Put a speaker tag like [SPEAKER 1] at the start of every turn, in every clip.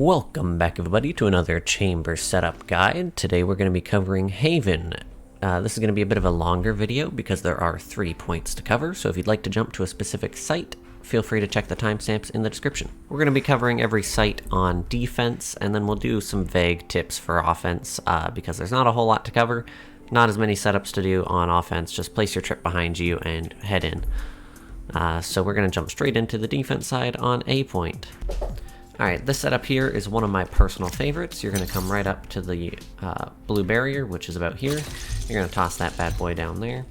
[SPEAKER 1] Welcome back everybody to another chamber setup guide. Today we're going to be covering Haven. This is going to be a bit of a longer video because there are 3 points to cover, so if you'd like to jump to a specific site, feel free to check the timestamps in the description. We're going to be covering every site on defense, and then we'll do some vague tips for offense because there's not a whole lot to cover, not as many setups to do on offense. Just place your trip behind you and head in. So we're going to jump straight into the defense side on A point. Alright, this setup here is one of my personal favorites. You're going to come right up to the blue barrier, which is about here. You're going to toss that bad boy down there.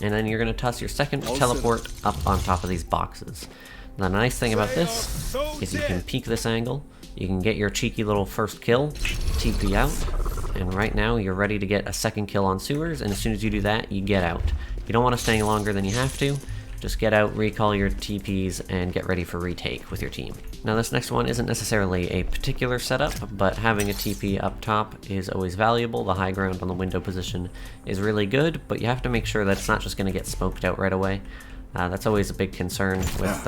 [SPEAKER 1] And then you're going to toss your second teleport up on top of these boxes. The nice thing about this is you can peek this angle. You can get your cheeky little first kill, TP out. And right now you're ready to get a second kill on sewers, and as soon as you do that, you get out. You don't want to stay longer than you have to. Just get out, recall your TPs, and get ready for retake with your team. Now this next one isn't necessarily a particular setup, but having a TP up top is always valuable. The high ground on the window position is really good, but you have to make sure that it's not just going to get smoked out right away. That's always a big concern with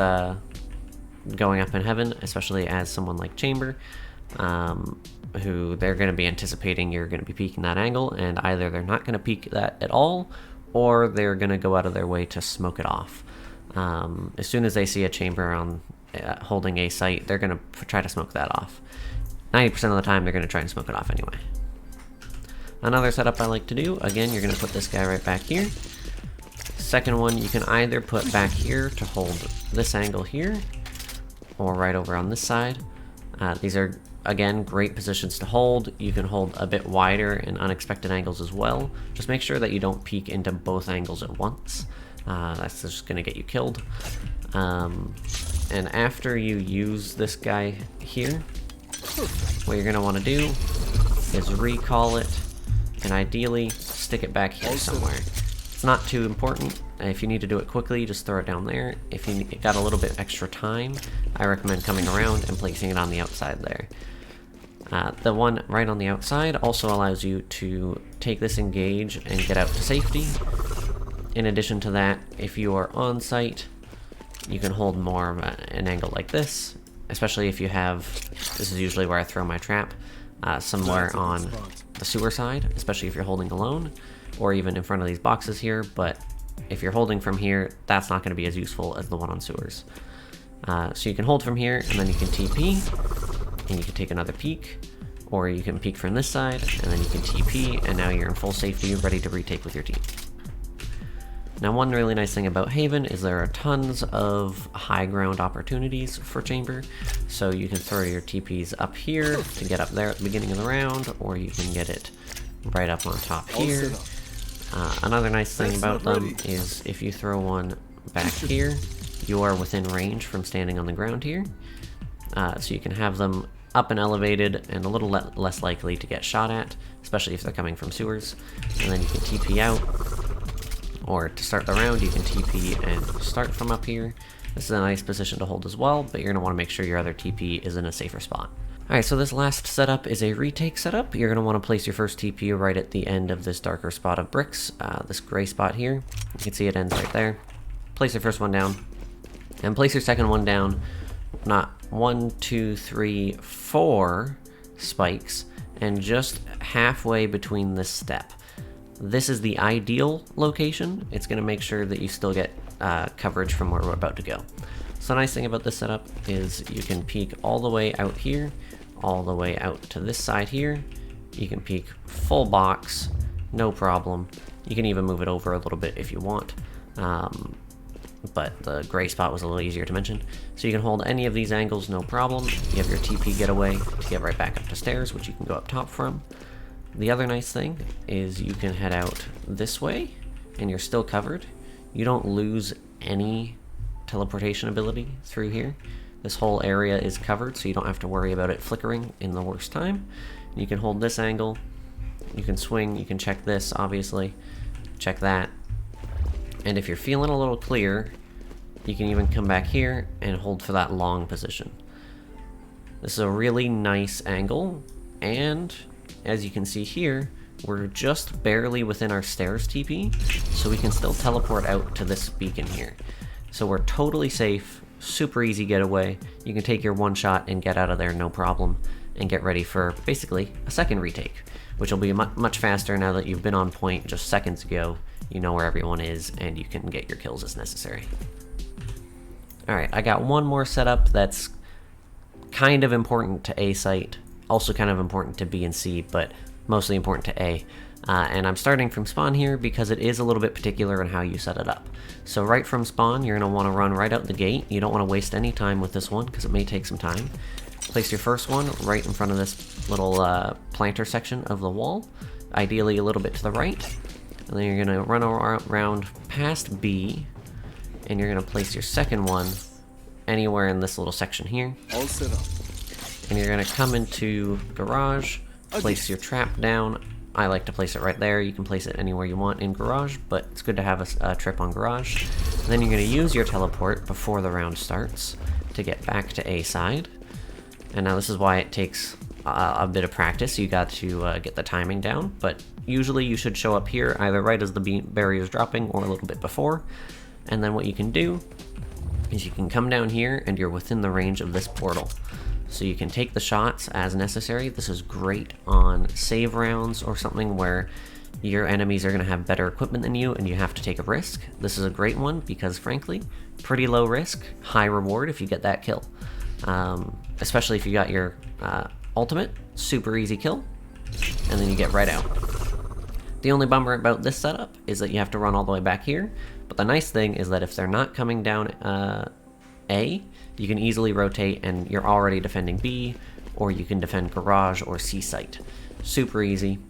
[SPEAKER 1] going up in heaven, especially as someone like Chamber, who they're going to be anticipating you're going to be peeking that angle, and either they're not going to peek that at all, or they're going to go out of their way to smoke it off. As soon as they see a chamber on holding a site, they're going to try to smoke that off. 90% of the time, they're going to try and smoke it off anyway. Another setup I like to do, again, you're going to put this guy right back here. Second one, you can either put back here to hold this angle here, or right over on this side. These are, again, great positions to hold. You can hold a bit wider and unexpected angles as well. Just make sure that you don't peek into both angles at once. That's just going to get you killed. And after you use this guy here, what you're going to want to do is recall it and ideally stick it back here somewhere. It's not too important. If you need to do it quickly, just throw it down there. If you got a little bit extra time, I recommend coming around and placing it on the outside there. The one right on the outside also allows you to take this engage and get out to safety. In addition to that, if you are on site, you can hold more of an angle like this, especially if you have, this is usually where I throw my trap, somewhere on the sewer side, especially if you're holding alone, or even in front of these boxes here, but if you're holding from here, that's not going to be as useful as the one on sewers. So you can hold from here, and then you can TP, and you can take another peek, or you can peek from this side, and then you can TP, and now you're in full safety, ready to retake with your team. Now one really nice thing about Haven is there are tons of high ground opportunities for Chamber, so you can throw your TPs up here to get up there at the beginning of the round, or you can get it right up on top here. Another nice thing about them is if you throw one back here, you are within range from standing on the ground here, so you can have them up and elevated and a little less likely to get shot at, especially if they're coming from sewers. And then you can TP out, or to start the round you can TP and start from up here. This is a nice position to hold as well, but you're going to want to make sure your other TP is in a safer spot. Alright, so this last setup is a retake setup. You're going to want to place your first TP right at the end of this darker spot of bricks, this gray spot here. You can see it ends right there. Place your first one down, and place your second one down, not 1, 2, 3, 4 spikes, and just halfway between this step. This is the ideal location. It's going to make sure that you still get coverage from where we're about to go. So the nice thing about this setup is you can peek all the way out here, all the way out to this side here. You can peek full box, no problem. You can even move it over a little bit if you want. But the gray spot was a little easier to mention. So you can hold any of these angles, no problem. You have your TP getaway to get right back up to stairs, which you can go up top from. The other nice thing is you can head out this way, and you're still covered. You don't lose any teleportation ability through here. This whole area is covered, so you don't have to worry about it flickering in the worst time. You can hold this angle, you can swing, you can check this, obviously, check that. And if you're feeling a little clear, you can even come back here and hold for that long position. This is a really nice angle, and as you can see here, we're just barely within our stairs TP, so we can still teleport out to this beacon here. So we're totally safe super easy getaway. You can take your one shot and get out of there no problem, and get ready for basically a second retake, which will be much faster now that you've been on point just seconds ago. You know where everyone is, and you can get your kills as necessary. Alright, I got one more setup that's kind of important to A site, also kind of important to B and C, but mostly important to A. And I'm starting from spawn here because it is a little bit particular in how you set it up. So right from spawn, you're going to want to run right out the gate. You don't want to waste any time with this one because it may take some time. Place your first one right in front of this little planter section of the wall, ideally a little bit to the right. And then you're going to run around past B, and you're going to place your second one anywhere in this little section here.
[SPEAKER 2] All set up.
[SPEAKER 1] And you're going to come into garage, place your trap down. I like to place it right there. You can place it anywhere you want in garage, but it's good to have a trip on garage. And then you're going to use your teleport before the round starts to get back to A side. And now this is why it takes a bit of practice. You got to get the timing down, but usually you should show up here either right as the barrier is dropping or a little bit before. And then what you can do is you can come down here and you're within the range of this portal. So you can take the shots as necessary. This is great on save rounds or something where your enemies are going to have better equipment than you and you have to take a risk. This is a great one because, frankly, pretty low risk, high reward if you get that kill. Especially if you got your ultimate, super easy kill, and then you get right out. The only bummer about this setup is that you have to run all the way back here, but the nice thing is that if they're not coming down A, you can easily rotate and you're already defending B, or you can defend garage or C site. Super easy.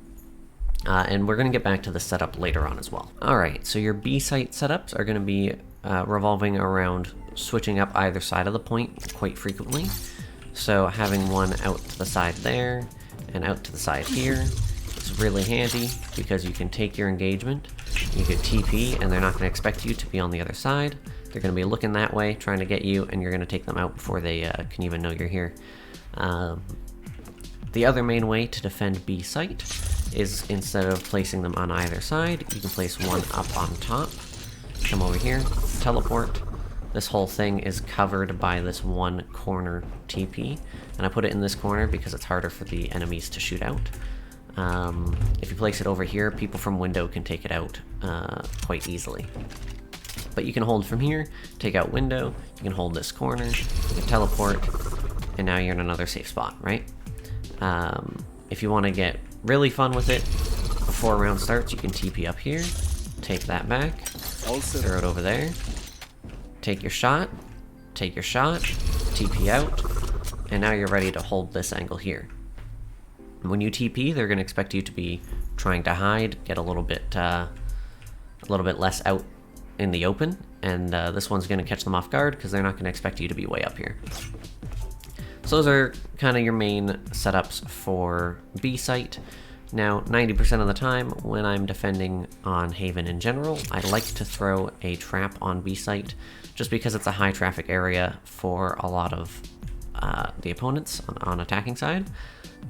[SPEAKER 1] And we're going to get back to the setup later on as well. Alright, so your B site setups are going to be revolving around switching up either side of the point quite frequently. So having one out to the side there and out to the side here is really handy because you can take your engagement, you could TP, and they're not going to expect you to be on the other side. They're going to be looking that way, trying to get you, and you're going to take them out before they can even know you're here. The other main way to defend B site is instead of placing them on either side, you can place one up on top. Come over here, teleport. This whole thing is covered by this one corner TP, and I put it in this corner because it's harder for the enemies to shoot out. If you place it over here, people from window can take it out quite easily. But you can hold from here, take out window, you can hold this corner, you can teleport, and now you're in another safe spot, right? If you want to get really fun with it, before a round starts, you can TP up here, take that back, throw it over there, take your shot, TP out, and now you're ready to hold this angle here. When you TP, they're going to expect you to be trying to hide, get a little bit less out in the open, and this one's going to catch them off guard because they're not going to expect you to be way up here. So those are kind of your main setups for B site. Now, 90% of the time when I'm defending on Haven in general, I like to throw a trap on B site just because it's a high traffic area for a lot of the opponents on attacking side,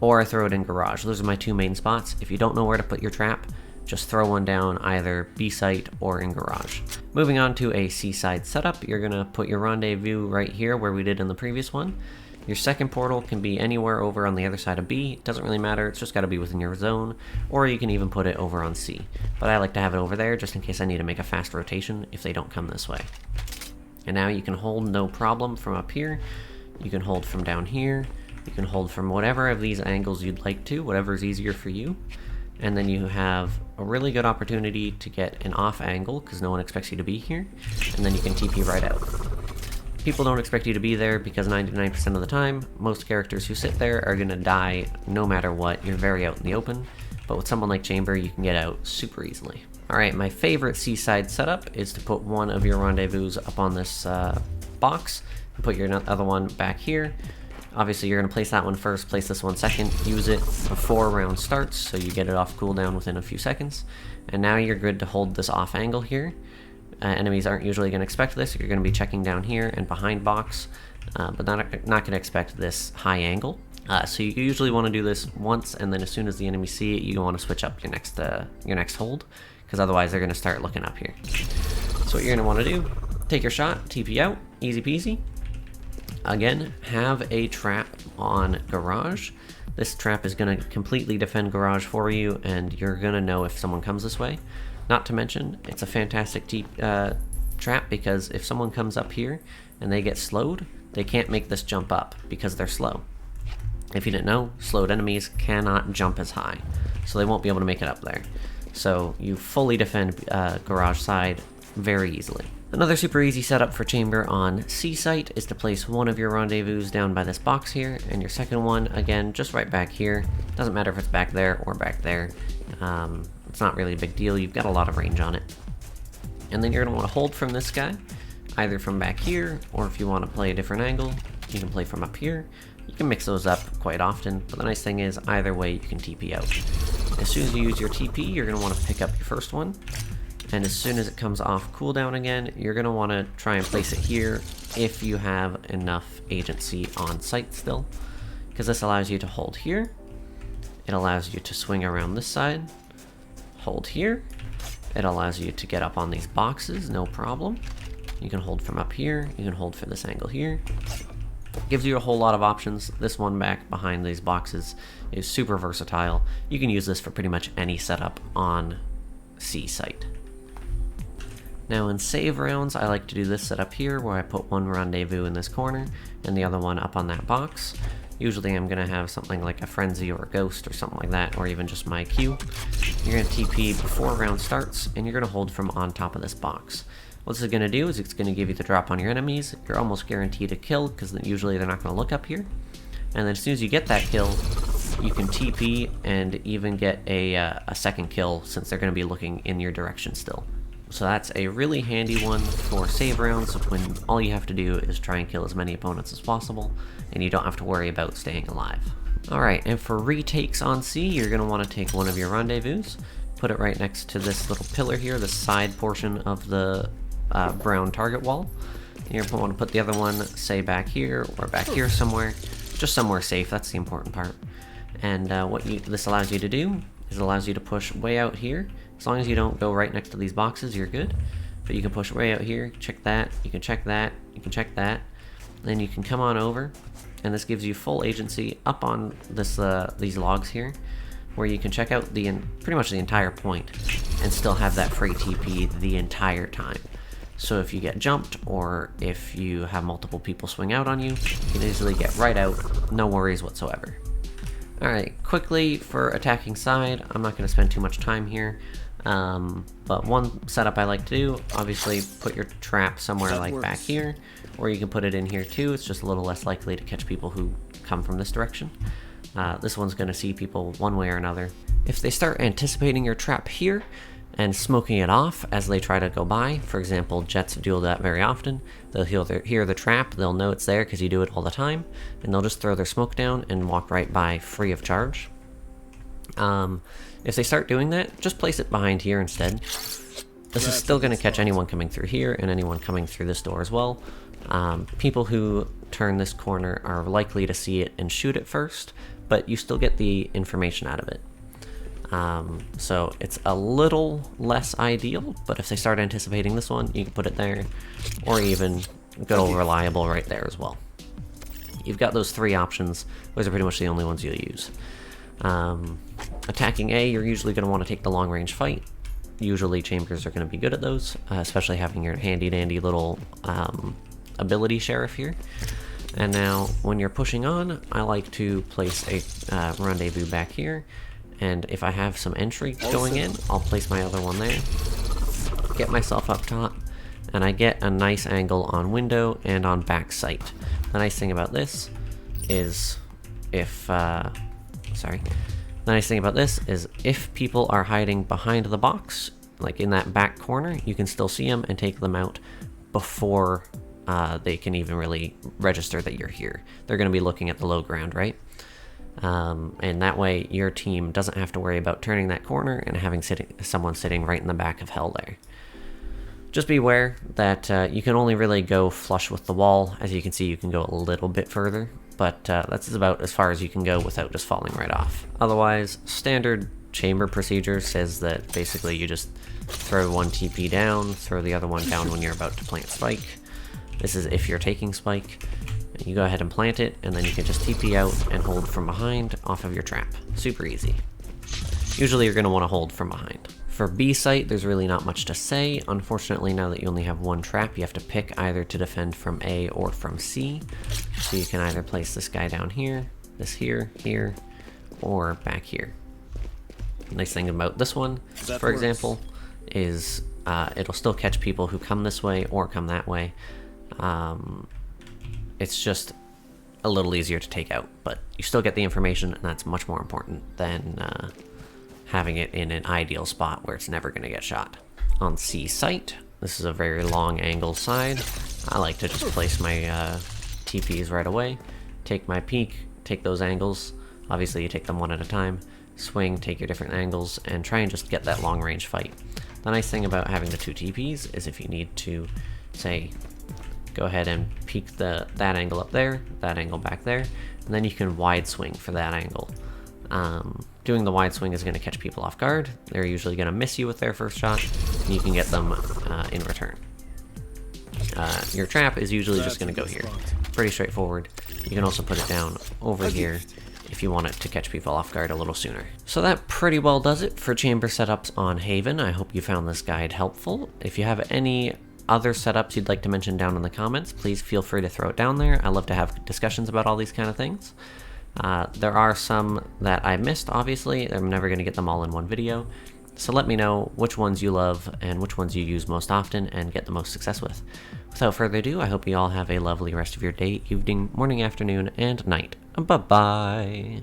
[SPEAKER 1] or I throw it in garage. Those are my two main spots. If you don't know where to put your trap, just throw one down either B site or in garage. Moving on to a C side setup, you're gonna put your rendezvous right here where we did in the previous one. Your second portal can be anywhere over on the other side of B. It doesn't really matter, it's just gotta be within your zone, or you can even put it over on C. But I like to have it over there just in case I need to make a fast rotation if they don't come this way. And now you can hold no problem from up here, you can hold from down here, you can hold from whatever of these angles you'd like to, whatever is easier for you. And then you have a really good opportunity to get an off angle because no one expects you to be here, and then you can TP right out. People don't expect you to be there because 99% of the time, most characters who sit there are going to die no matter what. You're very out in the open, but with someone like Chamber, you can get out super easily. Alright, my favorite C-side setup is to put one of your rendezvous up on this box, and put your other one back here. Obviously, you're going to place that one first, place this one second, use it before round starts, so you get it off cooldown within a few seconds. And now you're good to hold this off angle here. Enemies aren't usually going to expect this. You're going to be checking down here and behind box, but not going to expect this high angle. So you usually want to do this once, and then as soon as the enemies see it, you want to switch up your next hold, because otherwise they're going to start looking up here. So what you're going to want to do, take your shot, TP out, easy peasy, Again, have a trap on garage. This trap is going to completely defend garage for you, and you're going to know if someone comes this way. Not to mention, it's a fantastic trap because if someone comes up here and they get slowed, they can't make this jump up because they're slow. If you didn't know, slowed enemies cannot jump as high, so they won't be able to make it up there. So you fully defend garage side very easily. Another super easy setup for chamber on C site is to place one of your rendezvous down by this box here, and your second one, again, just right back here. Doesn't matter if it's back there or back there. It's not really a big deal, you've got a lot of range on it. And then you're going to want to hold from this guy, either from back here, or if you want to play a different angle, you can play from up here. You can mix those up quite often, but the nice thing is, either way you can TP out. As soon as you use your TP, you're going to want to pick up your first one. And as soon as it comes off cooldown again, you're going to want to try and place it here if you have enough agency on site still. Because this allows you to hold here. It allows you to swing around this side. Hold here. It allows you to get up on these boxes, no problem. You can hold from up here. You can hold for this angle here. Gives you a whole lot of options. This one back behind these boxes is super versatile. You can use this for pretty much any setup on C site. Now in save rounds, I like to do this setup here where I put one rendezvous in this corner and the other one up on that box. Usually I'm going to have something like a frenzy or a ghost or something like that, or even just my Q. You're going to TP before round starts, and you're going to hold from on top of this box. What this is going to do is it's going to give you the drop on your enemies. You're almost guaranteed a kill because usually they're not going to look up here. And then as soon as you get that kill, you can TP and even get a second kill since they're going to be looking in your direction still. So that's a really handy one for save rounds when all you have to do is try and kill as many opponents as possible and you don't have to worry about staying alive. Alright, and for retakes on C, you're going to want to take one of your rendezvous, put it right next to this little pillar here, the side portion of the brown target wall. You're going to want to put the other one, say back here or back here somewhere, just somewhere safe, that's the important part. And what this allows you to do is it allows you to push way out here. As long as you don't go right next to these boxes, you're good. But you can push way out here, check that, you can check that, you can check that. Then you can come on over, and this gives you full agency up on this these logs here, where you can check out pretty much the entire point, and still have that free TP the entire time. So if you get jumped, or if you have multiple people swing out on you, you can easily get right out, no worries whatsoever. Alright, quickly for attacking side, I'm not going to spend too much time here. But one setup I like to do, obviously put your trap somewhere like back here, or you can put it in here too. It's just a little less likely to catch people who come from this direction. This one's going to see people one way or another. If they start anticipating your trap here and smoking it off as they try to go by, for example, Jets do that very often, they'll hear the trap, they'll know it's there because you do it all the time, and they'll just throw their smoke down and walk right by free of charge. If they start doing that, just place it behind here instead. This is still going to catch anyone coming through here and anyone coming through this door as well. People who turn this corner are likely to see it and shoot it first, but you still get the information out of it. So it's a little less ideal, but if they start anticipating this one, you can put it there, or even good old reliable right there as well. You've got those three options. Those are pretty much the only ones you'll use. Attacking A, you're usually going to want to take the long range fight. Usually chambers are going to be good at those, especially having your handy dandy little ability sheriff here. And now when you're pushing on, I like to place a rendezvous back here, and if I have some entry going in, I'll place my other one there, get myself up top, and I get a nice angle on window and on back sight. The nice thing about this is if if people are hiding behind the box, like in that back corner, you can still see them and take them out before they can even really register that you're here. They're going to be looking at the low ground, right? And that way your team doesn't have to worry about turning that corner and having someone sitting right in the back of hell there. Just be aware that you can only really go flush with the wall. As you can see, you can go a little bit further, but that's about as far as you can go without just falling right off. Otherwise, standard chamber procedure says that basically you just throw one TP down, throw the other one down when you're about to plant spike. This is if you're taking spike, You go ahead and plant it, and then you can just TP out and hold from behind off of your trap. Super easy. Usually you're going to want to hold from behind. For B site, there's really not much to say. Unfortunately, now that you only have one trap, you have to pick either to defend from A or from C. So you can either place this guy down here, this here, here, or back here. The nice thing about this one, for example, is it'll still catch people who come this way or come that way. It's just a little easier to take out, but you still get the information, and that's much more important than having it in an ideal spot where it's never going to get shot. On C site, this is a very long angle side. I like to just place my TPs right away, take my peek, take those angles. Obviously you take them one at a time, swing, take your different angles, and try and just get that long range fight. The nice thing about having the two TPs is if you need to, say, go ahead and peek that angle up there, that angle back there, and then you can wide swing for that angle. Doing the wide swing is going to catch people off guard. They're usually going to miss you with their first shot, and you can get them in return. Your trap is usually just going to go here. Pretty straightforward. You can also put it down over here if you want it to catch people off guard a little sooner. So that pretty well does it for chamber setups on Haven. I hope you found this guide helpful. If you have any other setups you'd like to mention down in the comments, please feel free to throw it down there. I love to have discussions about all these kind of things. There are some that I missed, obviously. I'm never going to get them all in one video. So let me know which ones you love and which ones you use most often and get the most success with. Without further ado, I hope you all have a lovely rest of your day, evening, morning, afternoon, and night. Bye-bye!